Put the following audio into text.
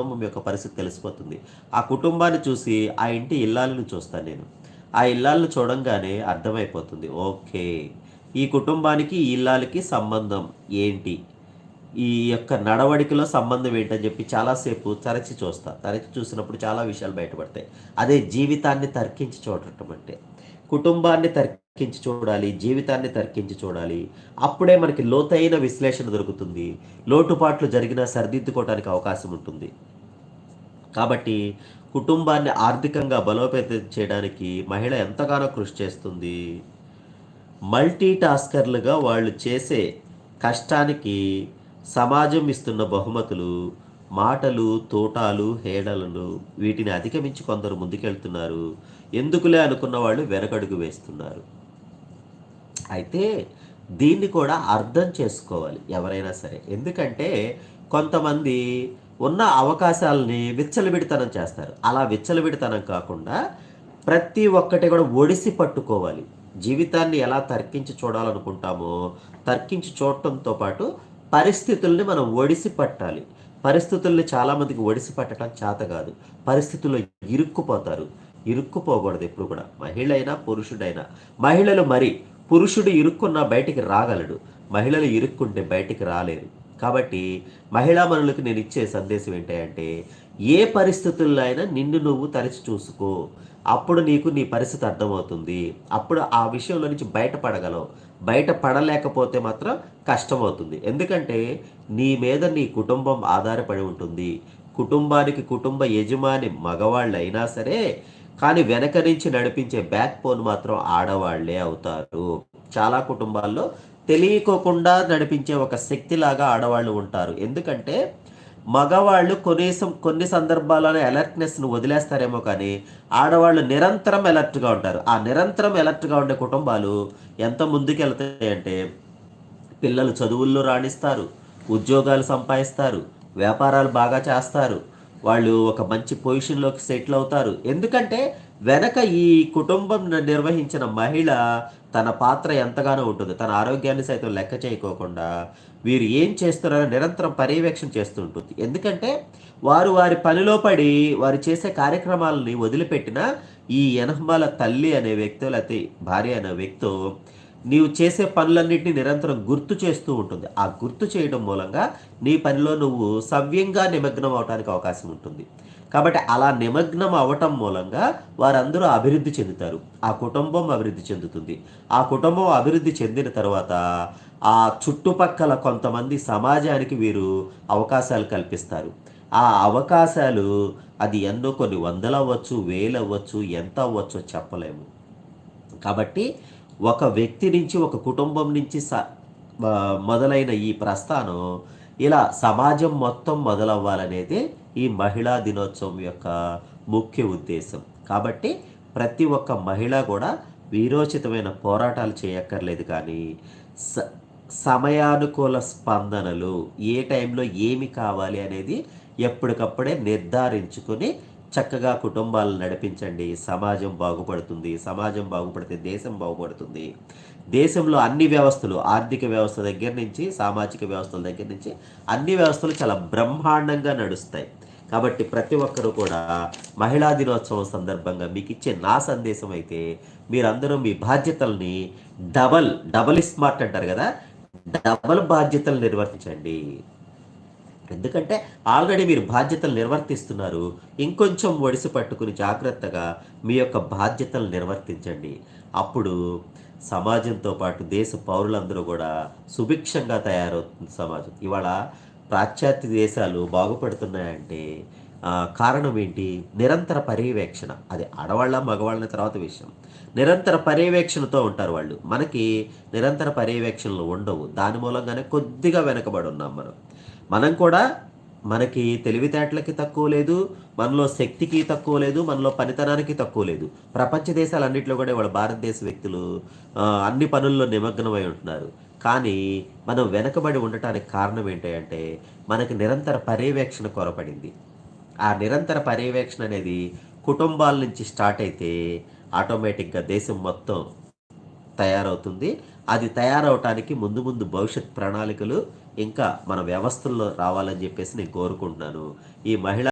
కుటుంబం యొక్క పరిస్థితి తెలిసిపోతుంది. ఆ కుటుంబాన్ని చూసి ఆ ఇంటి ఇల్లాలను చూస్తాను నేను. ఆ ఇల్లాలను చూడంగానే అర్థమైపోతుంది. ఓకే. ఈ కుటుంబానికి, ఈ ఇల్లాలకి సంబంధం ఏంటి? ఈ యొక్క నడవడికలో సంబంధం ఏంటని చెప్పి చాలా సేపు తరచి చూస్తా. తరచి చూసినప్పుడు చాలా విషయాలు బయటపడతాయి. అదే జీవితాన్ని తర్కించి చూడటం అంటే. కుటుంబాన్ని తర్కించి చూడాలి, జీవితాన్ని తర్కించి చూడాలి. అప్పుడే మనకి లోతైన విశ్లేషణ దొరుకుతుంది. లోటుపాట్లు జరిగినా సరిదిద్దుకోవటానికి అవకాశం ఉంటుంది. కాబట్టి కుటుంబాన్ని ఆర్థికంగా బలోపేతం చేయడానికి మహిళ ఎంతగానో కృషి చేస్తుంది. మల్టీ టాస్కర్లుగా వాళ్ళు చేసే కష్టానికి సమాజం ఇస్తున్న బహుమతులు, మాటలు, తూటాలు, హేళనలు వీటిని అధిగమించి కొందరు ముందుకెళ్తున్నారు. ఎందుకులే అనుకున్న వాళ్ళు వెనకడుగు వేస్తున్నారు. అయితే దీన్ని కూడా అర్థం చేసుకోవాలి ఎవరైనా సరే. ఎందుకంటే కొంతమంది ఉన్న అవకాశాలని విచ్చలవిడితనం చేస్తారు. అలా విచ్చలవిడితనం కాకుండా ప్రతి ఒక్కటి కూడా ఒడిసి పట్టుకోవాలి. జీవితాన్ని ఎలా తర్కించి చూడాలనుకుంటామో తర్కించి చూడటంతో పాటు పరిస్థితుల్ని మనం ఒడిసి పట్టాలి. పరిస్థితుల్ని చాలామందికి ఒడిసి పట్టడం చేత కాదు. పరిస్థితుల్లో ఇరుక్కుపోతారు. ఇరుక్కుపోకూడదు ఎప్పుడు కూడా. మహిళ అయినా పురుషుడైనా. మహిళలు మరి పురుషుడు ఇరుక్కున్నా బయటికి రాగలడు. మహిళలు ఇరుక్కుంటే బయటికి రాలేరు. కాబట్టి మహిళా మనులకు నేను ఇచ్చే సందేశం ఏంటంటే ఏ పరిస్థితుల్లో అయినా నిన్ను నువ్వు తరచి చూసుకో. అప్పుడు నీకు నీ పరిస్థితి అర్థమవుతుంది. అప్పుడు ఆ విషయంలో నుంచి బయటపడగలవు. బయటపడలేకపోతే మాత్రం కష్టమవుతుంది. ఎందుకంటే నీ మీద నీ కుటుంబం ఆధారపడి ఉంటుంది. కుటుంబానికి కుటుంబ యజమాని మగవాళ్ళైనా సరే, కానీ వెనక నుంచి నడిపించే బ్యాక్ బోన్ మాత్రం ఆడవాళ్లే అవుతారు. చాలా కుటుంబాల్లో తెలియకోకుండా నడిపించే ఒక శక్తిలాగా ఆడవాళ్ళు ఉంటారు. ఎందుకంటే మగవాళ్ళు కొన్ని సందర్భాల్లోనే అలర్ట్నెస్ను వదిలేస్తారేమో కానీ ఆడవాళ్ళు నిరంతరం అలర్ట్గా ఉంటారు. ఆ నిరంతరం అలర్ట్గా ఉండే కుటుంబాలు ఎంత ముందుకెళ్తాయంటే పిల్లలు చదువుల్లో రాణిస్తారు, ఉద్యోగాలు సంపాదిస్తారు, వ్యాపారాలు బాగా చేస్తారు, వాళ్ళు ఒక మంచి పొజిషన్లోకి సెటిల్ అవుతారు. ఎందుకంటే వెనక ఈ కుటుంబం నిర్వహించిన మహిళ తన పాత్ర ఎంతగానో ఉంటుంది. తన ఆరోగ్యాన్ని సైతం లెక్క చేయకోకుండా వీరు ఏం చేస్తున్నారో నిరంతరం పర్యవేక్షణ చేస్తూ ఉంటుంది. ఎందుకంటే వారు వారి పనిలో పడి వారు చేసే కార్యక్రమాలని వదిలిపెట్టిన ఈ ఎనహమాల తల్లి అనే వ్యక్తో లేకపోతే భార్య అనే వ్యక్తో నీవు చేసే పనులన్నింటినీ నిరంతరం గుర్తు చేస్తూ ఉంటుంది. ఆ గుర్తు చేయడం మూలంగా నీ పనిలో నువ్వు సవ్యంగా నిమగ్నం అవడానికి అవకాశం ఉంటుంది. కాబట్టి అలా నిమగ్నం అవ్వటం మూలంగా వారందరూ అభివృద్ధి చెందుతారు. ఆ కుటుంబం అభివృద్ధి చెందుతుంది. ఆ కుటుంబం అభివృద్ధి చెందిన తర్వాత ఆ చుట్టుపక్కల కొంతమంది సమాజానికి వీరు అవకాశాలు కల్పిస్తారు. ఆ అవకాశాలు అది ఎన్నో కొన్ని వందలు అవ్వచ్చు, వేలు అవ్వచ్చు, ఎంత అవ్వచ్చో చెప్పలేము. కాబట్టి ఒక వ్యక్తి నుంచి ఒక కుటుంబం నుంచి మొదలైన ఈ ప్రస్థానం ఇలా సమాజం మొత్తం మొదలవ్వాలనేది ఈ మహిళా దినోత్సవం యొక్క ముఖ్య ఉద్దేశం. కాబట్టి ప్రతి ఒక్క మహిళ కూడా వీరోచితమైన పోరాటాలు చేయక్కర్లేదు కానీ సమయానుకూల స్పందనలు ఏ టైంలో ఏమి కావాలి అనేది ఎప్పటికప్పుడే నిర్ధారించుకొని చక్కగా కుటుంబాలను నడిపించండి. సమాజం బాగుపడుతుంది. సమాజం బాగుపడితే దేశం బాగుపడుతుంది. దేశంలో అన్ని వ్యవస్థలు, ఆర్థిక వ్యవస్థ దగ్గర నుంచి సామాజిక వ్యవస్థల దగ్గర నుంచి అన్ని వ్యవస్థలు చాలా బ్రహ్మాండంగా నడుస్తాయి. కాబట్టి ప్రతి ఒక్కరూ కూడా మహిళా దినోత్సవం సందర్భంగా మీకు ఇచ్చే నా సందేశం అయితే మీరందరూ మీ బాధ్యతల్ని డబల్ స్మార్ట్ అంటారు కదా, డబల్ బాధ్యతలు నిర్వర్తించండి. ఎందుకంటే ఆల్రెడీ మీరు బాధ్యతలు నిర్వర్తిస్తున్నారు. ఇంకొంచెం ఒడిసి పట్టుకుని జాగ్రత్తగా మీ యొక్క బాధ్యతలు నిర్వర్తించండి. అప్పుడు సమాజంతో పాటు దేశ పౌరులందరూ కూడా సుభిక్షంగా తయారవుతుంది సమాజం. ఇవాళ పాశ్చాత్య దేశాలు బాగుపడుతున్నాయంటే కారణం ఏంటి? నిరంతర పర్యవేక్షణ. అది ఆడవాళ్ళ మగవాళ్ళ తర్వాత విషయం. నిరంతర పర్యవేక్షణతో ఉంటారు వాళ్ళు. మనకి నిరంతర పర్యవేక్షణలు ఉండవు. దాని మూలంగానే కొద్దిగా వెనకబడి ఉన్నాం మనం కూడా. మనకి తెలివితేటలకి తక్కువ లేదు, మనలో శక్తికి తక్కువ లేదు, మనలో పనితనానికి తక్కువ లేదు. ప్రపంచ దేశాలన్నింటిలో కూడా వాళ్ళ భారతదేశ వ్యక్తులు అన్ని పనుల్లో నిమగ్నమై ఉంటున్నారు. కానీ మనం వెనకబడి ఉండటానికి కారణం ఏంటంటే మనకి నిరంతర పర్యవేక్షణ కొరపడింది. ఆ నిరంతర పర్యవేక్షణ అనేది కుటుంబాల నుంచి స్టార్ట్ అయితే ఆటోమేటిక్గా దేశం మొత్తం తయారవుతుంది. అది తయారవటానికి ముందు ముందు భవిష్యత్ ప్రణాళికలు ఇంకా మన వ్యవస్థల్లో రావాలని చెప్పేసి నేను కోరుకుంటున్నాను. ఈ మహిళా